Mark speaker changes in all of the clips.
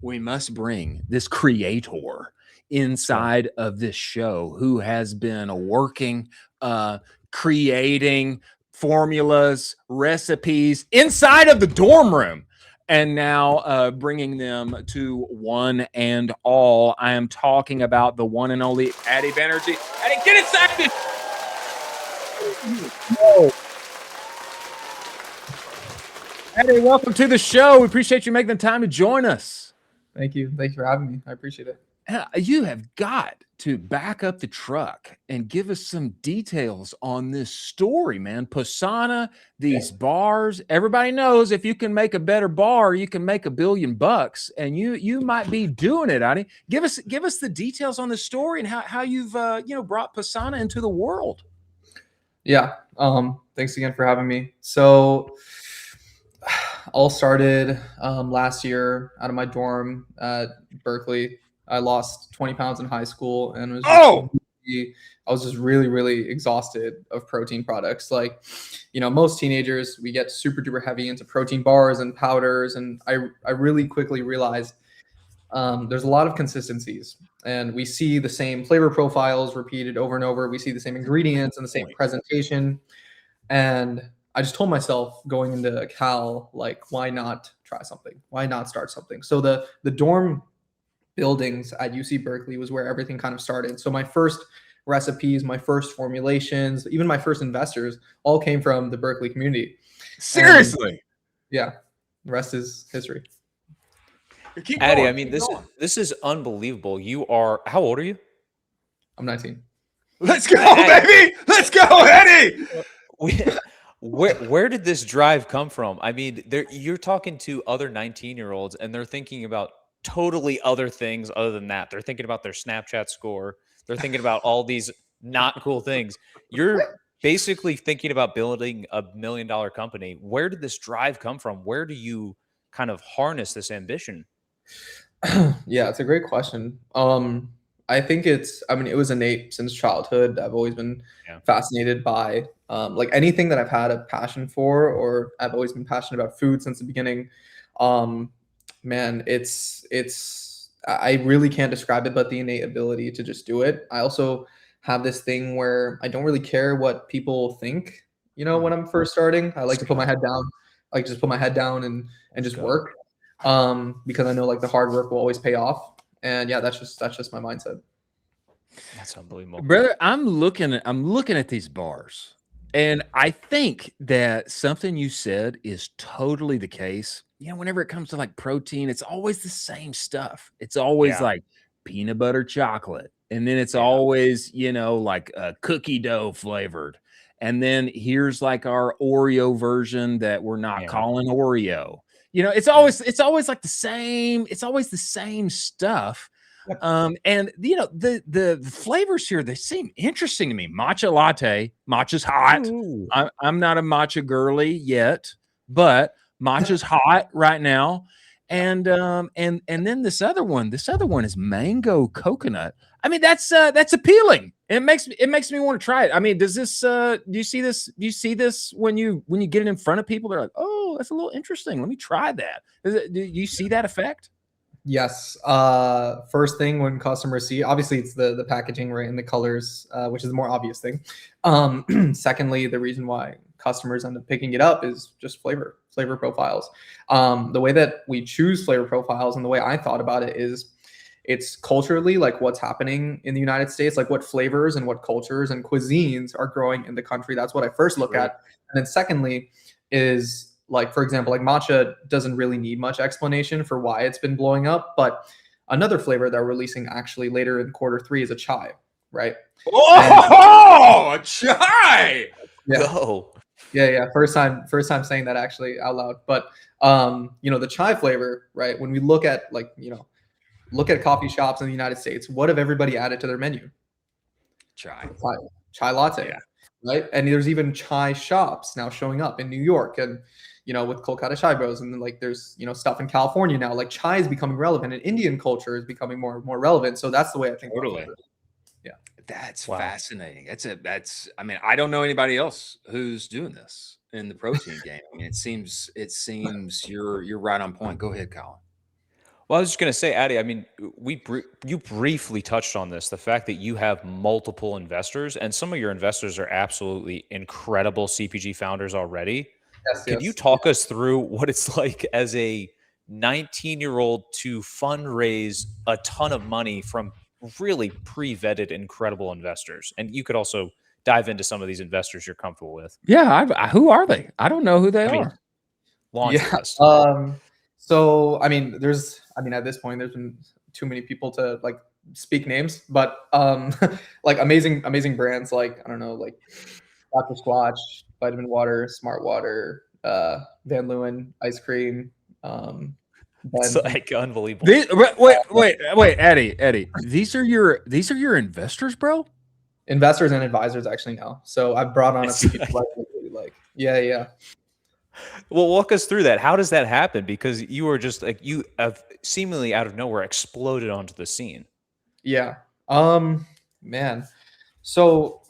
Speaker 1: we must bring this creator inside of this show who has been working, creating formulas, recipes inside of the dorm room, and now bringing them to one and all. I am talking about the one and only Aditya Banerjee. Addy, get inside this. Addy, welcome to the show. We appreciate you making the time to join us.
Speaker 2: Thank you. Thanks for having me. I appreciate it.
Speaker 1: You have got to back up the truck and give us some details on this story, man. Posana, these bars. Everybody knows if you can make a better bar, you can make $1 billion, and you might be doing it, Adi. Give us the details on the story and how you've brought Posana into the world.
Speaker 2: Yeah. Thanks again for having me. So all started last year out of my dorm at Berkeley. I lost 20 pounds in high school and was I was just really, really exhausted of protein products. Like, most teenagers, we get super duper heavy into protein bars and powders. And I really quickly realized there's a lot of consistencies, and we see the same flavor profiles repeated over and over. We see the same ingredients and the same presentation. And I just told myself going into Cal, like, why not try something? Why not start something? So the dorm buildings at UC Berkeley was where everything kind of started. So my first recipes, my first formulations, even my first investors all came from the Berkeley community.
Speaker 1: Seriously?
Speaker 2: And, yeah. The rest is history.
Speaker 3: Addy, I mean, this is unbelievable. How old are you?
Speaker 2: I'm 19.
Speaker 1: Let's go, baby! Let's go, Addy!
Speaker 3: Where did this drive come from? I mean, you're talking to other 19-year-olds, and they're thinking about totally other things other than that. They're thinking about their Snapchat score. They're thinking about all these not cool things. You're basically thinking about building $1 million company. Where did this drive come from? Where do you kind of harness this ambition?
Speaker 2: Yeah, it's a great question. I think it was innate since childhood. I've always been fascinated by like anything that I've had a passion for, or I've always been passionate about food since the beginning. Man, I really can't describe it, but the innate ability to just do it. I also have this thing where I don't really care what people think, when I'm first starting. I like to put my head down, like just put my head down and just work. Because I know like the hard work will always pay off. And yeah, that's just my mindset.
Speaker 3: That's unbelievable.
Speaker 1: Brother, I'm looking at these bars, and I think that something you said is totally the case. Whenever it comes to like protein, it's always the same stuff. It's always like peanut butter chocolate. And then it's always, like cookie dough flavored. And then here's like our Oreo version that we're not calling Oreo. It's always like the same. It's always the same stuff. And the flavors here, they seem interesting to me. Matcha latte. Matcha's hot. I'm not a matcha girly yet, but matcha's hot right now. And then this other one is mango coconut. I mean, that's appealing. It makes me want to try it. I mean, does this do you see this when you get it in front of people? They're like, oh, that's a little interesting. Let me try that. Do you see that effect?
Speaker 2: Yes. First thing when customers see, obviously it's the packaging, right, and the colors, which is the more obvious thing. Secondly, the reason why customers end up picking it up is just flavor profiles. The way that we choose flavor profiles and the way I thought about it is it's culturally like what's happening in the United States, like what flavors and what cultures and cuisines are growing in the country. That's what I first look at. And then secondly is, like, for example, like matcha doesn't really need much explanation for why it's been blowing up. But another flavor that we're releasing actually later in quarter 3 is a chai, right?
Speaker 1: Oh, a chai!
Speaker 2: Yeah. First time saying that actually out loud. But the chai flavor, right? When we look at look at coffee shops in the United States, what have everybody added to their menu? Chai latte, right? And there's even chai shops now showing up in New York, and with Kolkata Chai Bros, and then like there's stuff in California now. Like chai is becoming relevant, and Indian culture is becoming more relevant. So that's the way I think.
Speaker 1: Totally. Yeah, that's fascinating. I mean, I don't know anybody else who's doing this in the protein game. I mean, it seems you're right on point. Go ahead, Colin.
Speaker 3: Well, I was just going to say, Addy, I mean, you briefly touched on this, the fact that you have multiple investors, and some of your investors are absolutely incredible CPG founders already.
Speaker 2: Yes,
Speaker 3: Could you
Speaker 2: yes.
Speaker 3: talk us through what it's like as a 19-year-old to fundraise a ton of money from really pre-vetted, incredible investors? And you could also dive into some of these investors you're comfortable with.
Speaker 1: Yeah, who are they? I don't know who they
Speaker 3: I mean,
Speaker 1: are.
Speaker 3: laundry
Speaker 2: Yeah.
Speaker 3: list.
Speaker 2: So I mean, at this point, there's been too many people to like speak names, but like amazing brands like I don't know, like Dr. Squatch, Vitamin Water, Smart Water, Van Leeuwen ice cream,
Speaker 3: It's
Speaker 2: Ben.
Speaker 3: like unbelievable.
Speaker 1: Wait, Eddie. These are your investors, bro?
Speaker 2: Investors and advisors actually now. So I've brought on a few
Speaker 3: It's
Speaker 2: people I really like. Yeah.
Speaker 3: Well, walk us through that. How does that happen? Because you are just like you have seemingly out of nowhere exploded onto the scene.
Speaker 2: Yeah. Man. So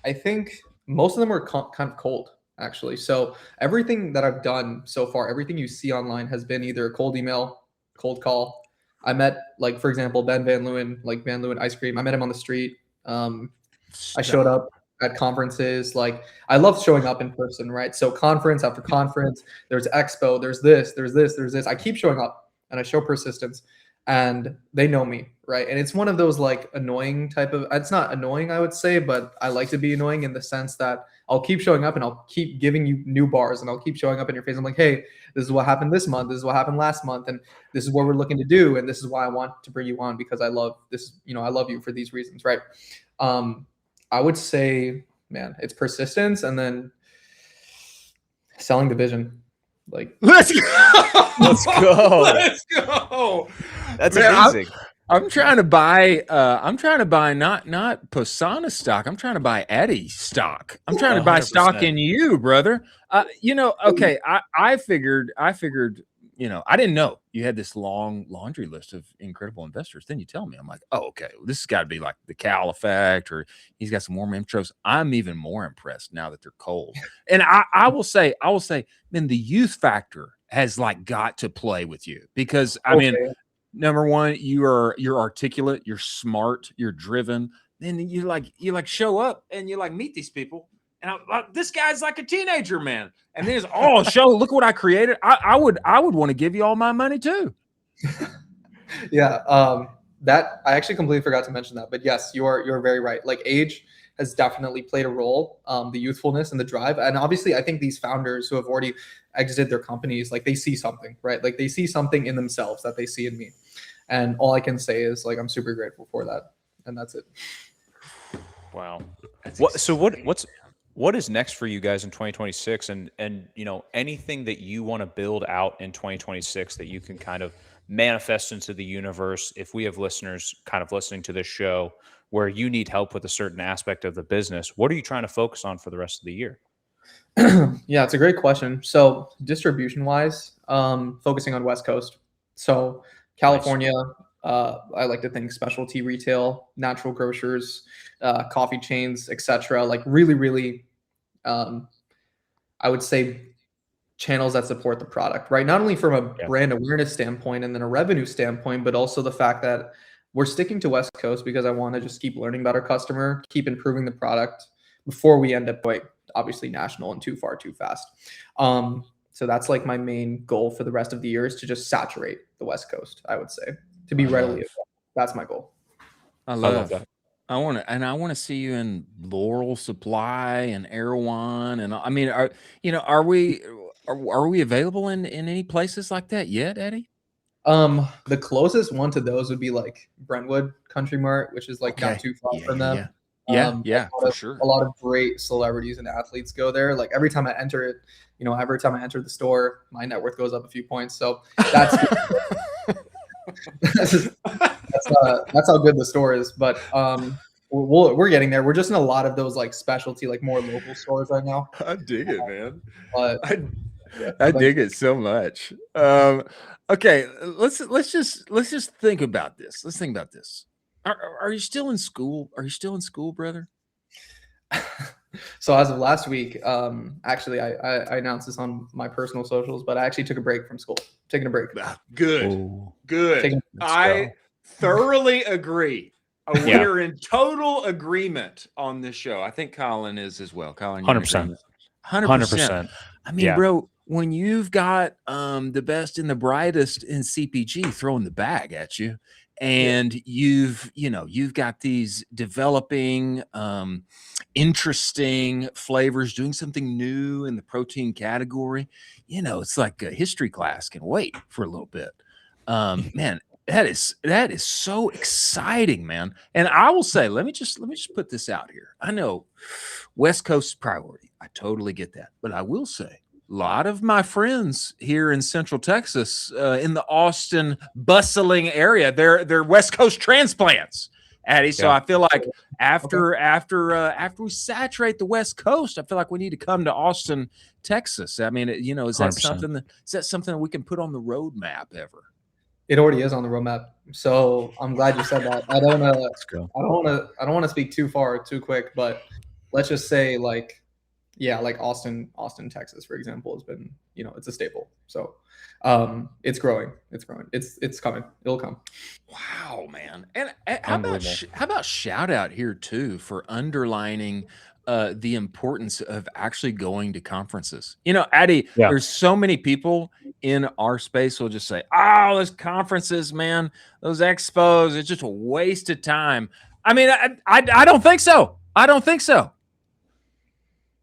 Speaker 2: I think most of them were kind of cold, actually. So everything that I've done so far, everything you see online has been either a cold email, cold call. I met, like, for example, Ben Van Leeuwen, like Van Leeuwen ice cream. I met him on the street. I showed up at conferences. Like, I love showing up in person, right? So conference after conference, there's expo, there's this. I keep showing up and I show persistence and they know me, right? And it's one of those like annoying type of, it's not annoying, I would say, but I like to be annoying in the sense that I'll keep showing up and I'll keep giving you new bars and I'll keep showing up in your face. I'm like, hey, this is what happened this month. This is what happened last month. And this is what we're looking to do. And this is why I want to bring you on because I love this, I love you for these reasons, right? I would say, man, it's persistence and then selling the vision. Like,
Speaker 1: Let's go.
Speaker 3: Let's go.
Speaker 1: Let's go.
Speaker 3: That's
Speaker 1: Man,
Speaker 3: amazing.
Speaker 1: I'm trying to buy not Posana stock. I'm trying to buy Eddie stock. I'm trying to buy stock
Speaker 3: 100%.
Speaker 1: in you, brother. Okay, I figured, I didn't know you had this long laundry list of incredible investors. Then you tell me, I'm like, oh, okay, well, this has got to be like the Cal effect, or he's got some warm intros. I'm even more impressed now that they're cold. And I will say, man, the youth factor has like got to play with you because I mean, number one, you're articulate, you're smart, you're driven. Then you like show up and you like meet these people. And this guy's like a teenager, man. And then it's show, look what I created. I would want to give you all my money too.
Speaker 2: Yeah. That I actually completely forgot to mention that, but yes, you're very right. Like age has definitely played a role, the youthfulness and the drive. And obviously I think these founders who have already exited their companies, like they see something, right? Like they see something in themselves that they see in me. And all I can say is like, I'm super grateful for that. And that's it.
Speaker 3: Wow. What is next for you guys in 2026 and anything that you want to build out in 2026 that you can kind of manifest into the universe if we have listeners kind of listening to this show where you need help with a certain aspect of the business? What are you trying to focus on for the rest of the year?
Speaker 2: Yeah, it's a great question. So distribution wise, focusing on West Coast. So California, I like to think specialty retail, natural grocers, coffee chains, etc. Like really, I would say channels that support the product, right? Not only from a brand awareness standpoint and then a revenue standpoint, but also the fact that we're sticking to West Coast because I want to just keep learning about our customer, keep improving the product before we end up going obviously national and too far too fast. So that's like my main goal for the rest of the year is to just saturate the West Coast, I would say, to be readily available. That's my goal.
Speaker 1: I love that. I want to see you in Laurel Supply and Erewhon, and I mean, are we available in any places like that yet, Eddie?
Speaker 2: The closest one to those would be like Brentwood Country Mart, which is like not too far from them.
Speaker 1: Yeah, for sure.
Speaker 2: A lot of great celebrities and athletes go there. Like every time I enter it, every time I enter the store, my net worth goes up a few points. So that's that's how good the store is. But we're getting there. We're just in a lot of those like specialty, like more local stores right now.
Speaker 1: I dig it, man.
Speaker 2: But
Speaker 1: I dig it so much. Okay, let's just think about this. Let's think about this. Are you still in school? Are you still in school, brother?
Speaker 2: So as of last week, actually, I announced this on my personal socials, but I actually took a break from school. Taking a break.
Speaker 1: Good.
Speaker 3: Oh,
Speaker 1: Good.
Speaker 2: Taking,
Speaker 1: I thoroughly agree. We
Speaker 3: Yeah.
Speaker 1: are in total agreement on this show. I think Colin is as well. Colin, you're in
Speaker 3: 100%.
Speaker 1: agreement. 100%. I mean,
Speaker 3: Yeah.
Speaker 1: bro, when you've got the best and the brightest in CPG throwing the bag at you, and you've got these developing interesting flavors, doing something new in the protein category, it's like a history class can wait for a little bit. Man, that is so exciting, man. And I will say, let me just put this out here. I know West Coast priority. I totally get that. But I will say, a lot of my friends here in Central Texas, in the Austin bustling area, they're West Coast transplants, Addie. So I feel like after we saturate the West Coast, I feel like we need to come to Austin, Texas. I mean, is that
Speaker 3: 100%.
Speaker 1: something that we can put on the roadmap ever?
Speaker 2: it already is on the roadmap. So I'm glad you said that. I don't
Speaker 3: Let's go.
Speaker 2: want to speak too far too quick, but let's just say like Austin, Texas, for example, has been, it's a staple. So it's growing. It's coming. It'll come.
Speaker 1: Wow, man. And how about shout out here too for underlining the importance of actually going to conferences. Addy, there's so many people in our space who'll just say, oh, those conferences, man, those expos, it's just a waste of time. I mean, I don't think so. I don't think so.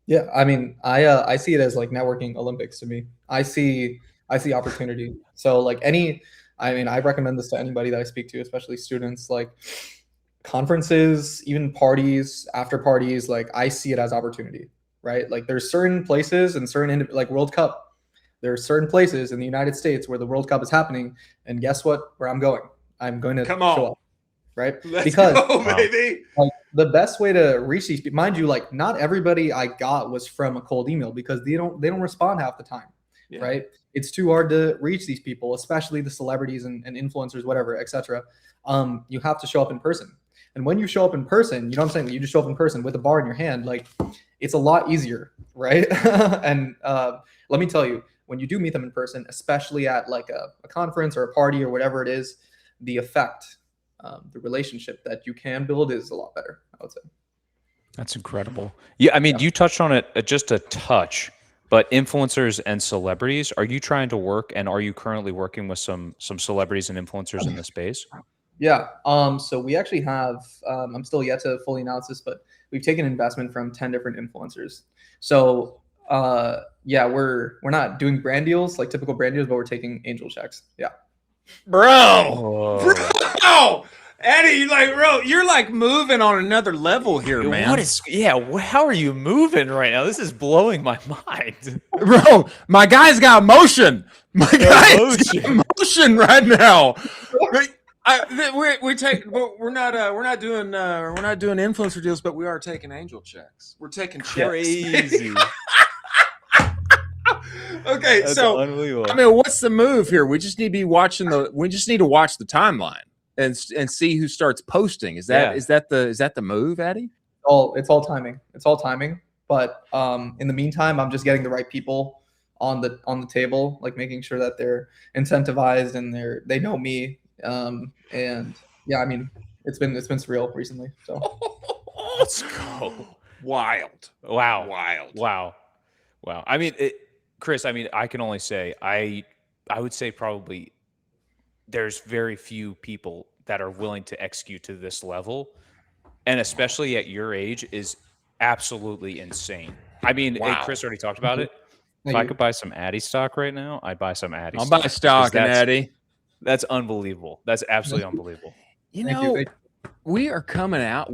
Speaker 2: Yeah, I mean, I see it as like networking Olympics to me. I see opportunity. So like I recommend this to anybody that I speak to, especially students, like conferences, even parties, after parties, like I see it as opportunity, right? Like there's certain places and like World Cup, there are certain places in the United States where the World Cup is happening, and guess what? Where I'm going to show up, right?
Speaker 1: Let's go, baby.
Speaker 2: Like, the best way to reach these people, mind you, like not everybody I got was from a cold email because they don't respond half the time, right? It's too hard to reach these people, especially the celebrities and influencers, whatever, etc. You have to show up in person. And when you show up in person, you know what I'm saying? You just show up in person with a bar in your hand, like it's a lot easier, right? And let me tell you, when you do meet them in person, especially at like a conference or a party or whatever it is, the effect, the relationship that you can build is a lot better, I would say.
Speaker 3: That's incredible. Yeah, I mean, you touched on it just a touch, but influencers and celebrities, are you trying to work, and are you currently working with some celebrities and influencers in the space?
Speaker 2: Yeah. So we actually have, I'm still yet to fully announce this, but we've taken investment from 10 different influencers. So we're not doing brand deals, like typical brand deals, but we're taking angel checks. Yeah.
Speaker 1: Bro, Eddie, you're like moving on another level here, man.
Speaker 3: How are you moving right now? This is blowing my mind.
Speaker 1: Bro, my guy's got emotion. My guy's got emotion right now. We're not doing influencer deals, but we are taking angel checks. We're taking checks.
Speaker 3: Crazy.
Speaker 1: Okay,
Speaker 3: That's
Speaker 1: so
Speaker 3: unbelievable.
Speaker 1: I mean, what's the move here? We just need to be watching we just need to watch the timeline and see who starts posting. Is that the move, Addy?
Speaker 2: It's all timing. It's all timing. But in the meantime, I'm just getting the right people on the table, like making sure that they're incentivized and they know me. And yeah, I mean, it's been surreal recently. So
Speaker 3: let's go.
Speaker 1: Wild.
Speaker 3: Wow. I mean, Chris, I mean, I can only say I would say probably there's very few people that are willing to execute to this level, and especially at your age is absolutely insane. I mean, hey, Chris already talked about it. If I could buy some Addy stock right now, I'd buy some Addy stock.
Speaker 1: I'll buy stock in Addy.
Speaker 3: That's unbelievable. That's absolutely unbelievable.
Speaker 1: We're coming out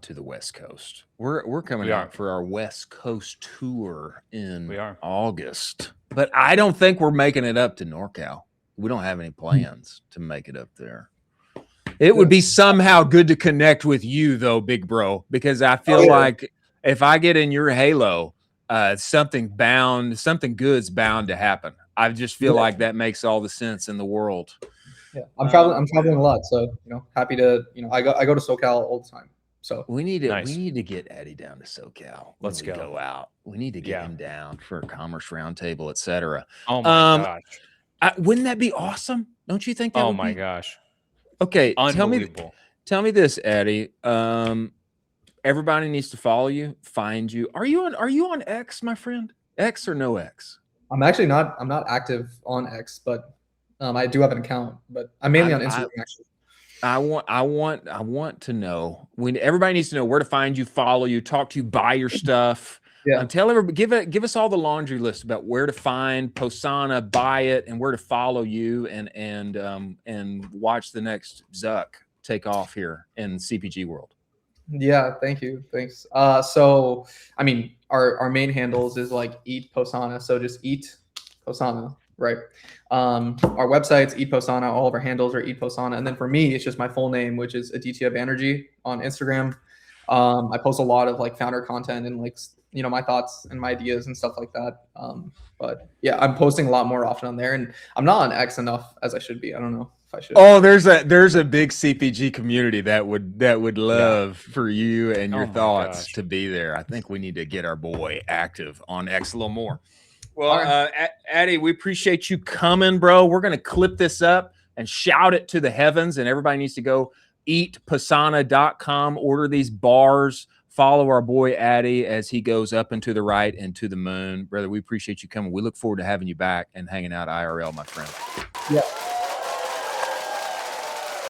Speaker 1: to the West Coast. We're coming out for our West Coast tour in August. But I don't think we're making it up to NorCal. We don't have any plans to make it up there. It would be somehow good to connect with you though, big bro, because I feel like if I get in your halo, something good's bound to happen. I just feel like that makes all the sense in the world.
Speaker 2: Yeah, I'm traveling a lot, so happy to. I go to SoCal all the time. So
Speaker 1: We
Speaker 3: Nice.
Speaker 1: need to get Eddie down to SoCal. When
Speaker 3: Let's
Speaker 1: we
Speaker 3: go.
Speaker 1: out. We need to get
Speaker 3: Yeah.
Speaker 1: him down for a commerce roundtable, etc.
Speaker 3: Oh my gosh.
Speaker 1: Wouldn't that be awesome? Don't you think that
Speaker 3: Oh
Speaker 1: would
Speaker 3: my
Speaker 1: be
Speaker 3: gosh.
Speaker 1: okay?
Speaker 3: Unbelievable.
Speaker 1: Tell me this, Eddie. Everybody needs to follow you, find you. Are you on X, my friend? X or no X?
Speaker 2: I'm actually not. I'm not active on X, but I do have an account. But I'm mainly on Instagram actually.
Speaker 1: I want to know. Everybody needs to know where to find you, follow you, talk to you, buy your stuff.
Speaker 2: Yeah.
Speaker 1: Tell everybody, give us all the laundry list about where to find Posana, buy it, and where to follow you, and watch the next Zuck take off here in CPG world.
Speaker 2: Yeah, thank you. Thanks. So I mean, our main handles is like Eat Posana. So just Eat Posana, right? Our website's Eat Posana. All of our handles are Eat Posana. And then for me, it's just my full name, which is Aditya Banerjee on Instagram. I post a lot of like founder content and like, you know, my thoughts and my ideas and stuff like that. But yeah, I'm posting a lot more often on there, and I'm not on X enough as I should be. I don't know if I should.
Speaker 1: Oh, there's a big CPG community that would love for you and your thoughts to be there. I think we need to get our boy active on X a little more. Well, Addy, we appreciate you coming, bro. We're gonna clip this up and shout it to the heavens, and everybody needs to go eatposana.com, order these bars. Follow our boy Addy as he goes up and to the right and to the moon. Brother, we appreciate you coming. We look forward to having you back and hanging out IRL, my friend.
Speaker 2: Yeah.